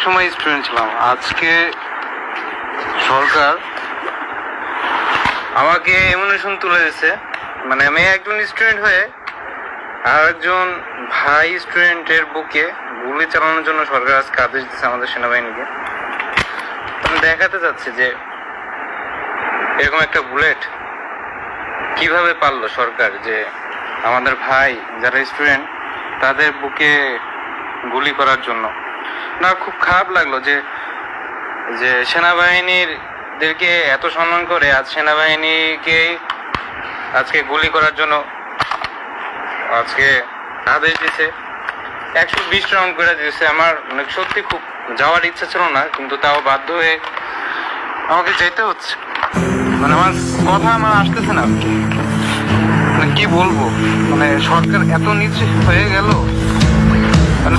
সময় স্টুডেন্ট ছিলাম, আজকে সরকার আমাকে এমনিশন তুলে দিচ্ছে। মানে আমি একজন স্টুডেন্ট হয়ে আর একজন ভাই স্টুডেন্টের বুকে গুলি চালানোর জন্য সরকার আজকে আদেশ দিচ্ছে আমাদের সেনাবাহিনীকে। আমি দেখাতে চাচ্ছি যে এরকম একটা বুলেট কিভাবে পারলো সরকার, যে আমাদের ভাই যারা স্টুডেন্ট তাদের বুকে গুলি করার জন্য। না, খুব খারাপ লাগলো যে যে সেনাবাহিনীদেরকে এত সম্মান করে আজ সেনাবাহিনীকে আজকে গুলি করার জন্য আজকে আদেশ দিছে। 120 রাউন্ড করে দিয়েছে। আমার মানে সত্যি খুব যাওয়ার ইচ্ছা ছিল না, কিন্তু তাও বাধ্য হয়ে আমাকে যেতে হচ্ছে। মানে আমার কথা আসতেছে না, মানে কি বলবো, মানে সরকার এত নিচে হয়ে গেল। মানে